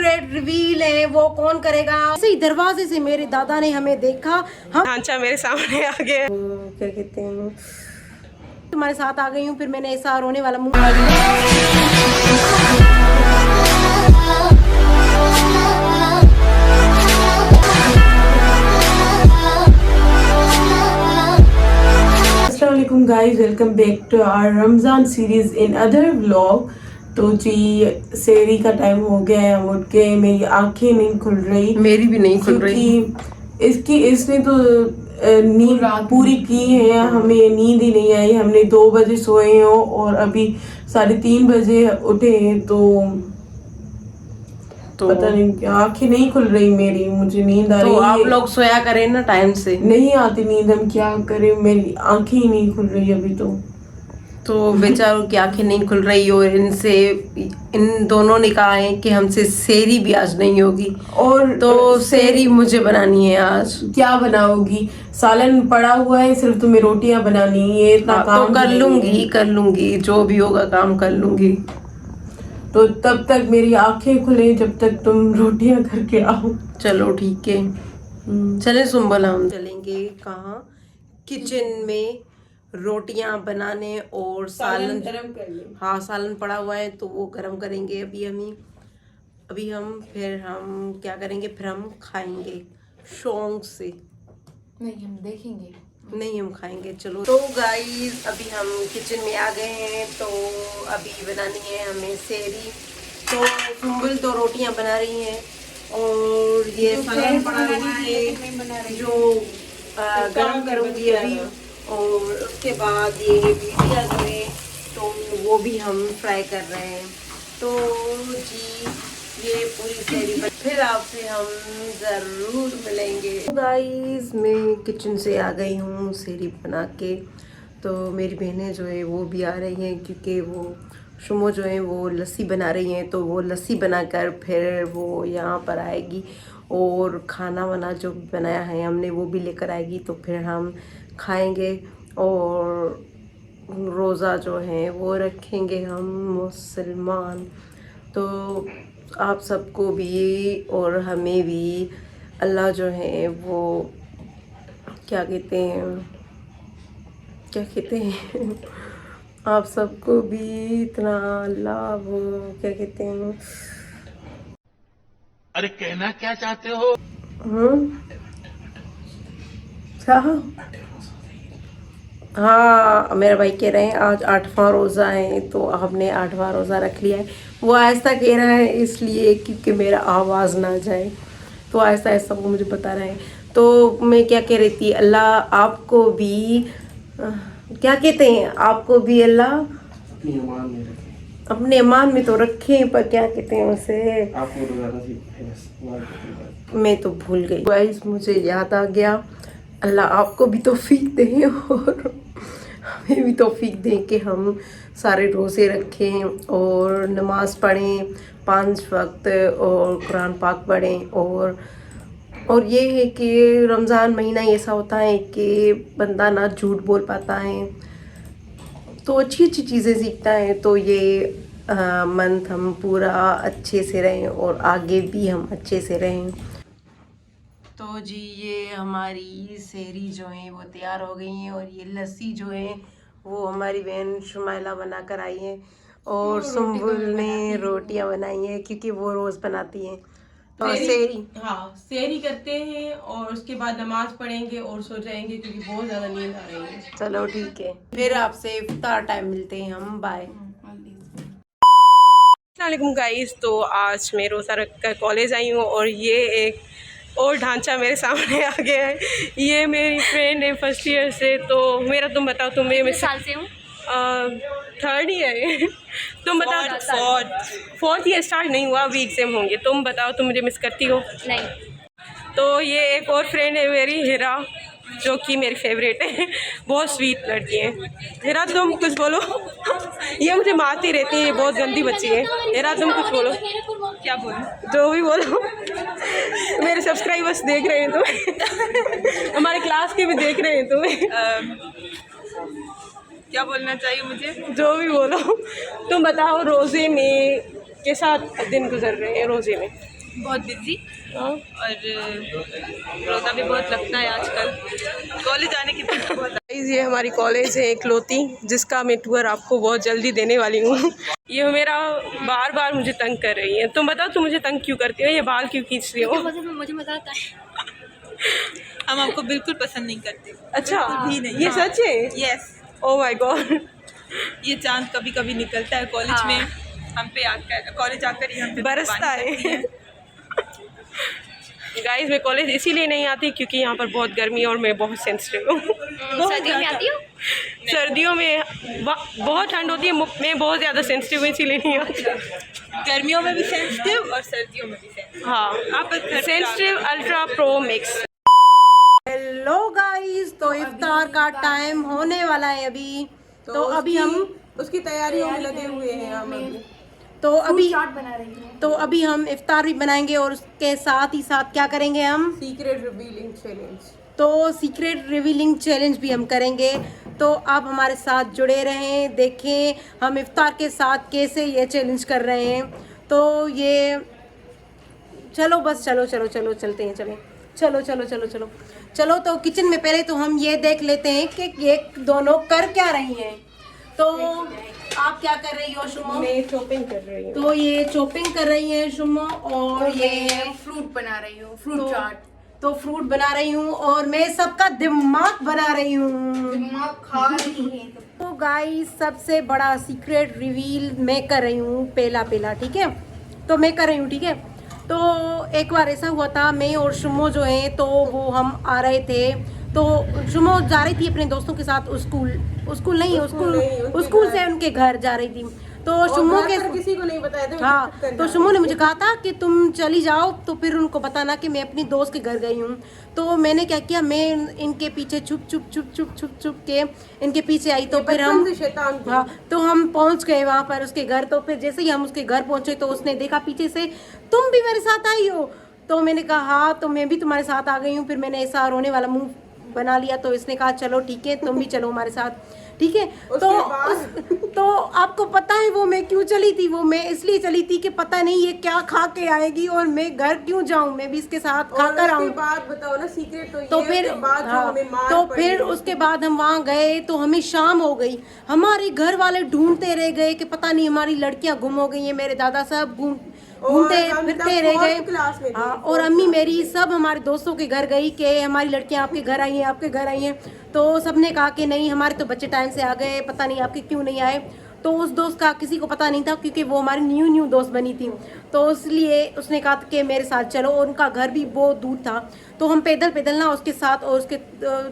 Secret reveal है वो कौन करेगा। ऐसे ही दरवाजे से मेरे दादा ने हमें देखा, हम ढांचा मेरे सामने आ गया। क्या कहते हैं, तुम्हारे साथ आ गई हूँ। फिर मैंने ऐसा रोने वाला मुंह अस्सलामुअलैकुम guys, welcome back to our Ramzan series in other vlog. तो जी सेहरी का टाइम हो गया है, हम उठ के मेरी आंखें नहीं खुल रही, मेरी भी नहीं खुल रही क्योंकि इसने तो नींद पूरी की है, हमें नींद ही नहीं आई। हमने 2 बजे सोए हो और अभी 3:30 बजे उठे हैं, तो पता नहीं आंखें नहीं खुल रही मेरी, मुझे नींद आ रही है। तो आप लोग सोया करें ना टाइम से, नहीं आती नींद, हम क्या करें, मेरी आंखें ही नहीं खुल रही अभी तो बेचारों की आंखें नहीं खुल रही। और इन दोनों ने कहा है कि हमसे सेहरी भी आज नहीं होगी, और तो सेहरी मुझे बनानी है आज। क्या बनाओगी? सालन पड़ा हुआ है, सिर्फ तुम्हें रोटियां बनानी है, इतना काम तो कर लूंगी जो भी होगा काम कर लूंगी। तो तब तक मेरी आंखें खुले, जब तक तुम रोटियां करके आओ। चलो ठीक है, चले सुम्बल, हम चलेंगे कहाँ? किचन में रोटियां बनाने और सालन गरम कर ले। हाँ सालन पड़ा हुआ है तो वो गरम करेंगे अभी हम फिर हम क्या करेंगे, फिर हम खाएंगे शौक से। नहीं, हम देखेंगे नहीं, हम खाएंगे। चलो तो गाइस अभी हम किचन में आ गए हैं, तो अभी बनानी है हमें सेहरी। तो सुम्बुल तो रोटियां बना रही हैं और ये सालन पड़ा हुआ है जो गरम करूँगी अभी, और उसके बाद ये भिंडियाँ जो है तो वो भी हम फ्राई कर रहे हैं। तो जी ये पूरी सेहरी, फिर आपसे हम ज़रूर मिलेंगे। गाइस मैं किचन से आ गई हूँ सेहरी बना के। तो मेरी बहनें जो है वो भी आ रही हैं, क्योंकि वो शुमो जो है वो लस्सी बना रही हैं, तो वो लस्सी बनाकर फिर वो यहाँ पर आएगी और खाना वाना जो बनाया है हमने वो भी लेकर आएगी, तो फिर हम खाएंगे और रोज़ा जो है वो रखेंगे हम मुसलमान। तो आप सबको भी और हमें भी अल्लाह जो है वो क्या कहते हैं आप सबको भी इतना अल्लाह वो क्या कहते हैं, अरे कहना क्या चाहते हो? क्या? हाँ मेरा भाई कह रहे हैं आज 8वां रोज़ा है, तो हमने 8वां रोज़ा रख लिया है। वो आहिस्ता कह रहा है इसलिए क्योंकि मेरा आवाज़ ना जाए, तो आहिस्ता आहिस्ता वो मुझे बता रहा है। तो मैं क्या कह रही थी, अल्लाह आपको भी क्या कहते हैं, आपको भी अल्लाह अपने ईमान में तो रखे, पर क्या कहते हैं उसे, मैं तो भूल गई। गाइस मुझे याद आ गया, अल्लाह आपको भी तौफीक दे और हमें भी तौफीक दें कि हम सारे रोज़े रखें और नमाज़ पढ़ें 5 वक्त और कुरान पाक पढ़ें। और ये है कि रमज़ान महीना ऐसा होता है कि बंदा ना झूठ बोल पाता है, तो अच्छी अच्छी चीज़ें सीखता है। तो ये मंथ हम पूरा अच्छे से रहें और आगे भी हम अच्छे से रहें। तो जी ये हमारी सेहरी जो है वो तैयार हो गई हैं, और ये लस्सी जो है वो हमारी बहन शुमाइला बना कर आई है, और सुम्बुल ने रोटियां बनाई हैं क्योंकि वो रोज़ बनाती हैं। तो सेहरी सेहरी करते हैं और उसके बाद नमाज पढ़ेंगे और सो जाएंगे क्योंकि बहुत ज़्यादा नींद आ रही है। चलो ठीक है, फिर आपसे इफ्तार टाइम मिलते हैं हम, बाय। अस्सलामुअलैकुम गाइस, तो आज मैं रोज़ा रख कर कॉलेज आई हूँ और ये एक और ढांचा मेरे सामने आ गया है। ये मेरी फ्रेंड है फर्स्ट ईयर से। तो मेरा तुम बताओ, तुम मैं साल से हूँ 3rd ईयर है। तुम बताओ, 4th ईयर स्टार्ट नहीं हुआ, अभी एग्जाम होंगे। तुम बताओ, तुम मुझे मिस करती हो? नहीं। तो ये एक और फ्रेंड है मेरी, हिरा, जो कि मेरी फेवरेट है, बहुत स्वीट लड़की है। हिरा तुम कुछ बोलो। ये मुझे मारती रहती है, बहुत गंदी बच्ची है। हिरा तुम कुछ बोलो। क्या बोलो? जो भी बोलो। मेरे सब्सक्राइबर्स देख रहे हैं तुम्हें, हमारे क्लास के भी देख रहे हैं तुम्हें। क्या बोलना चाहिए मुझे? जो भी बोलो। तुम बताओ रोज़े में कैसा दिन गुजर रहे हैं रोज़े में? बहुत बिजी हाँ। और रोज़ा भी बहुत लगता है आजकल। कॉलेज आने की बहुत गाइस ये हमारी कॉलेज है इकलौती, जिसका मैं टूर आपको बहुत जल्दी देने वाली हूँ। ये मेरा बार बार मुझे तंग कर रही है। तुम बताओ तुम मुझे तंग क्यों करती हो, ये बाल क्यों खींच रही हो? मुझे मज़ा आता है। हम आपको बिल्कुल पसंद नहीं करते। अच्छा भी नहीं। ये हाँ। सच है? यस। Oh my God. ये चांद कभी कभी निकलता है कॉलेज में, हम पे आकर, कॉलेज आकर ही हम पे बरसता पानी करती है। गाइस मैं कॉलेज इसीलिए नहीं आती क्योंकि यहाँ पर बहुत गर्मी है और मैं बहुत सेंसिटिव हूँ। सर्दियों में आती हो? सर्दियों में बहुत ठंड होती है, मैं बहुत ज़्यादा सेंसिटिव हूँ इसीलिए नहीं आती। गर्मियों में भी सेंसिटिव और सर्दियों में भी सेंसिटिव। हाँ आप sensitive ultra pro mix. Hello guys, तो इफ्तार का टाइम होने वाला है अभी। तो अभी हम उसकी तैयारियों में लगे हुए हैं हम अभी। चाट बना रही हूँ। तो अभी हम इफ्तार भी बनाएंगे और उसके साथ ही साथ क्या करेंगे हम, सीक्रेट रिवीलिंग चैलेंज। तो सीक्रेट रिवीलिंग चैलेंज भी हम करेंगे। तो आप हमारे साथ जुड़े रहें, देखें हम इफ्तार के साथ कैसे ये चैलेंज कर रहे हैं। तो ये चलो बस चलो चलो चलो चलते हैं, चलो तो किचन में पहले तो हम ये देख लेते हैं कि ये दोनों कर क्या रही हैं। तो आप क्या कर रही हो शुमो? मैं शॉपिंग कर रही हूँ। तो ये चॉपिंग कर रही है शुमो और ये फ्रूट बना रही हूँ, फ्रूट चाट। तो फ्रूट बना रही हूँ और मैं सबका दिमाग बना रही हूँ। दिमाग खा रही है। तो गाइस सबसे बड़ा सीक्रेट रिवील मैं कर रही हूँ, पहला ठीक है। तो मैं कर रही हूँ, ठीक है। तो एक बार ऐसा हुआ था, मैं और शुमो जो है तो वो हम आ रहे थे। तो शुमो जा रही थी अपने दोस्तों के साथ स्कूल से उनके घर जा रही थी। तो शुमो के किसी को नहीं बताया था। हाँ, तो शुमो ने मुझे कहा था कि तुम चली जाओ तो फिर उनको बताना कि मैं अपनी दोस्त के घर गई हूँ। तो मैंने क्या किया, मैं इनके पीछे छुप के इनके पीछे आई। तो फिर हम हाँ, तो हम पहुँच गए वहाँ पर उसके घर। तो फिर जैसे ही हम उसके घर पहुँचे तो उसने देखा पीछे से, तुम भी मेरे साथ आई हो? तो मैंने कहा हाँ, तो मैं भी तुम्हारे साथ आ गई हूँ। फिर मैंने ऐसा रोने वाला मुंह बना लिया। तो इसने कहा चलो ठीक है, तुम भी चलो हमारे साथ, ठीक है। तो आपको पता है वो मैं क्यों चली थी? वो मैं इसलिए चली थी कि पता नहीं ये क्या खा के आएगी और मैं घर क्यों जाऊं, मैं भी इसके साथ खाकर आऊं। बात बताओ ना, सीक्रेट तो फिर तो फिर उसके बाद हम वहाँ गए तो हमें शाम हो गई। हमारे घर वाले ढूंढते रह गए कि पता नहीं हमारी लड़कियां गुम हो गई हैं। मेरे दादा सब घूमते फिरते रह गए। हाँ, और अम्मी मेरी सब हमारे दोस्तों के घर गई कि हमारी लड़कियां आपके घर आई हैं। तो सबने कहा कि नहीं, हमारे तो बच्चे टाइम से आ गए, पता नहीं आपके क्यों नहीं आए। तो उस दोस्त का किसी को पता नहीं था क्योंकि वो हमारी न्यू दोस्त बनी थी। तो इसलिए उसने कहा कि मेरे साथ चलो, और उनका घर भी बहुत दूर था। तो हम पैदल ना उसके साथ, और उसके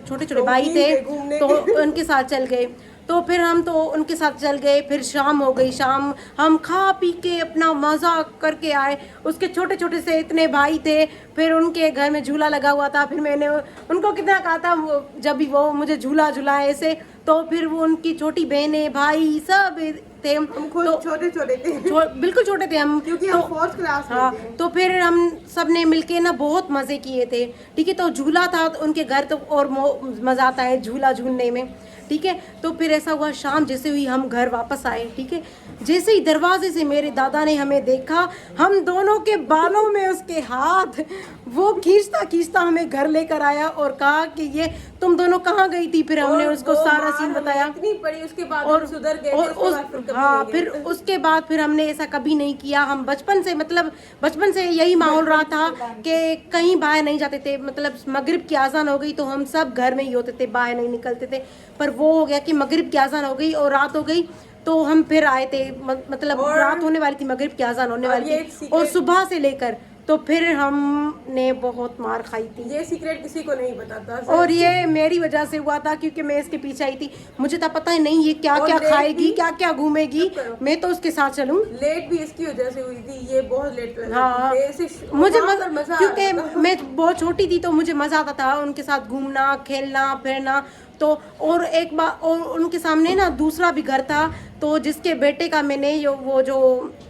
छोटे भाई थे तो उनके साथ चल गए। तो फिर हम तो उनके साथ चल गए। फिर शाम हो गई, शाम हम खा पी के अपना मज़ा करके आए। उसके छोटे से इतने भाई थे। फिर उनके घर में झूला लगा हुआ था। फिर मैंने उनको कितना कहा था, जब भी वो मुझे झूला झूलाए ऐसे। तो फिर वो उनकी छोटी बहनें भाई सब थे। हम खुद तो छोटे थे, बिल्कुल छोटे थे हम, क्योंकि हम 4th क्लास में थे। तो फिर हम सब ने मिलके ना बहुत मज़े किए थे, ठीक है। तो झूला था उनके घर, तो और मज़ा आता है झूला झूलने में, ठीक है। तो फिर ऐसा हुआ, शाम जैसे हुई हम घर वापस आए, ठीक है। जैसे ही दरवाजे से मेरे दादा ने हमें देखा, हम दोनों के बालों में उसके हाथ, वो खींचता हमें घर लेकर आया और कहा कि ये तुम दोनों कहाँ गई थी। फिर हमने उसको सारा सीन बताया। इतनी पड़ी, उसके बाद और सुधर गए। और फिर उसके बाद फिर हमने ऐसा कभी नहीं किया। हम बचपन से यही माहौल रहा था कि कहीं बाहर नहीं जाते थे। मतलब मगरिब की आज़ान हो गई तो हम सब घर में ही होते थे, बाहर नहीं निकलते थे। पर वो हो गया कि मगरिब की आज़ान हो गई और रात हो गई तो हम फिर आए थे। मतलब रात होने वाली थी, मगरिब की आज़ान होने वाली थी, और सुबह से लेकर तो फिर हमने बहुत मार खाई थी। ये सीक्रेट किसी को नहीं बताता। और ये मेरी वजह से हुआ था क्योंकि मैं इसके पीछे आई थी। मुझे तो पता ही नहीं ये क्या खाएगी, क्या घूमेगी। मैं तो उसके साथ चलूं। लेट भी इसकी वजह से हुई थी, ये बहुत लेट। हाँ, मुझे मजा, क्योंकि मैं बहुत छोटी थी तो मुझे मजा आता था उनके साथ घूमना, खेलना, फिरना। तो और एक बार और उनके सामने ना दूसरा भी घर था, तो जिसके बेटे का मैंने वो जो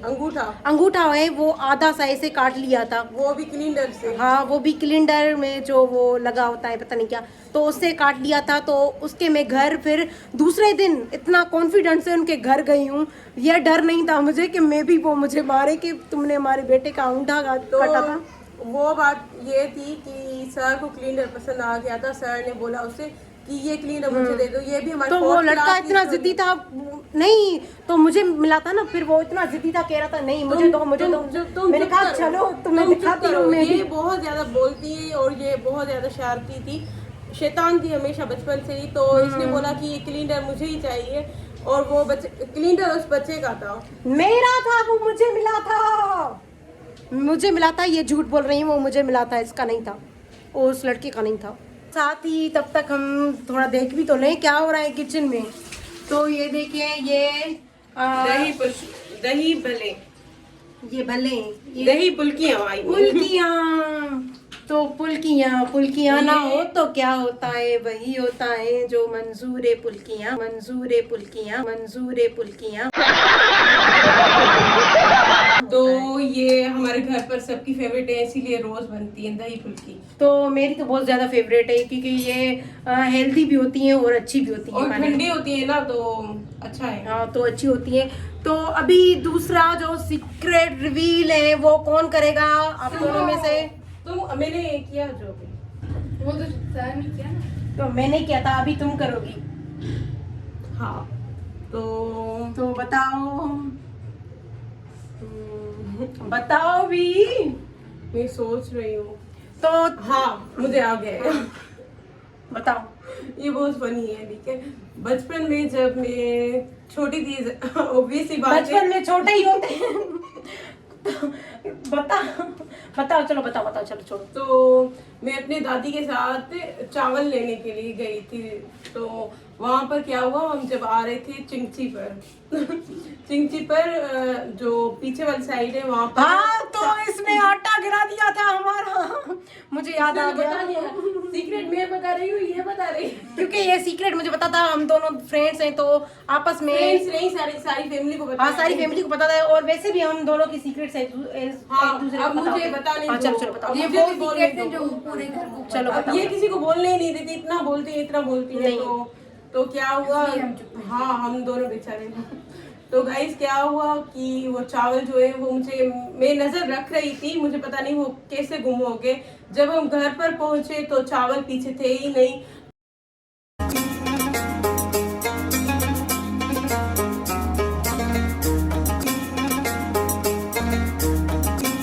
अंगूठा है वो आधा सा ऐसे काट लिया था, वो भी क्लीनर से। हाँ वो भी सिलेंडर में जो वो लगा होता है पता नहीं क्या, तो उससे काट लिया था। तो उसके मैं घर फिर दूसरे दिन इतना कॉन्फिडेंस से उनके घर गई हूँ, यह डर नहीं था मुझे कि मैं भी वो मुझे मारे कि तुमने हमारे बेटे का अंगूठा काटा था। वो बात ये थी कि सर को क्लीनर पसंद आ गया था, सर ने बोला उसे कि ये क्लीनर मुझे दे दो, ये भी हमारे तो वो लड़का इतना जिद्दी था, नहीं तो मुझे मिला था ना, फिर वो इतना जिद्दी था, कह रहा था नहीं मुझे दो मुझे दो, मैंने कहा चलो तुम्हें दिखाती हूँ मैं भी। ये बहुत ज्यादा बोलती है और ये बहुत ज्यादा शरारती थी, शैतान थी हमेशा बचपन से ही। तो इसने बोला कि ये क्लीनर मुझे ही चाहिए, और वो क्लीनर उस बच्चे का था, मेरा था, वो मुझे मिला था, ये झूठ बोल रही है, वो मुझे मिला था, इसका नहीं था, वो उस लड़के का नहीं था। साथ ही तब तक हम थोड़ा देख भी तो लें क्या हो रहा है किचन में। तो ये देखिए ये दही भले, ये भले दही पुल्कियाँ आई तो पुल्कियाँ ना हो तो क्या होता है, वही होता है जो मंजूर पुल्कियाँ। तो ये हमारे घर पर सबकी फेवरेट है, इसीलिए रोज बनती है दही फुल्की। तो मेरी तो बहुत ज्यादा फेवरेट है, क्योंकि ये हेल्दी भी होती हैं और अच्छी भी होती हैं, और ठंडी होती है ना तो अच्छा है। हाँ तो अच्छी होती है। तो अभी दूसरा जो सीक्रेट रिवील है वो कौन करेगा आप दोनों में से? मैंने किया जो भी, वो तो सर ने किया ना। तो मैंने किया था, अभी तुम करोगी। हाँ तो बताओ भी। मैं सोच रही हूँ, तो हाँ मुझे आ गया बताओ। ये बहुत फनी है, ठीक है। बचपन में जब मैं छोटी थी, ऑब्वियसली बात है, बचपन में छोटे ही होते हैं। बताओ चलो छोड़ो। तो मैं अपने दादी के साथ चावल लेने के लिए गई थी। तो वहाँ पर क्या हुआ, हम जब आ रहे थे चिंची पर जो पीछे वाली साइड है वहाँ पर, हाँ तो इसमें आटा गिरा दिया था हमारा, मुझे याद आ गया। सीक्रेट मैं बता रही हूँ, ये बता रही, क्योंकि ये सीक्रेट मुझे पता था, हम दोनों फ्रेंड्स हैं तो आपस में नहीं सारी फैमिली को हाँ सारी फैमिली को पता था, और वैसे भी हम दोनों की सीक्रेट्स हैं हाँ, एक दूसरे अब को पता मुझे होते हैं। बताने हाँ, दो। चलो बताओ। अब ये मुझे वो भी बोलने सीक्रेट है दो। जो पूरे घर को चलो अब बताओ। ये किसी को बोलने ही नहीं देती, इतना बोलती है। तो क्या हुआ, इसलिए हम चुप हैं। हाँ हम दोनों बेचारे। तो गाइस क्या हुआ कि वो चावल जो है वो मैं नजर रख रही थी, मुझे पता नहीं वो कैसे गुम हो गए। जब हम घर पर पहुंचे तो चावल पीछे थे ही नहीं।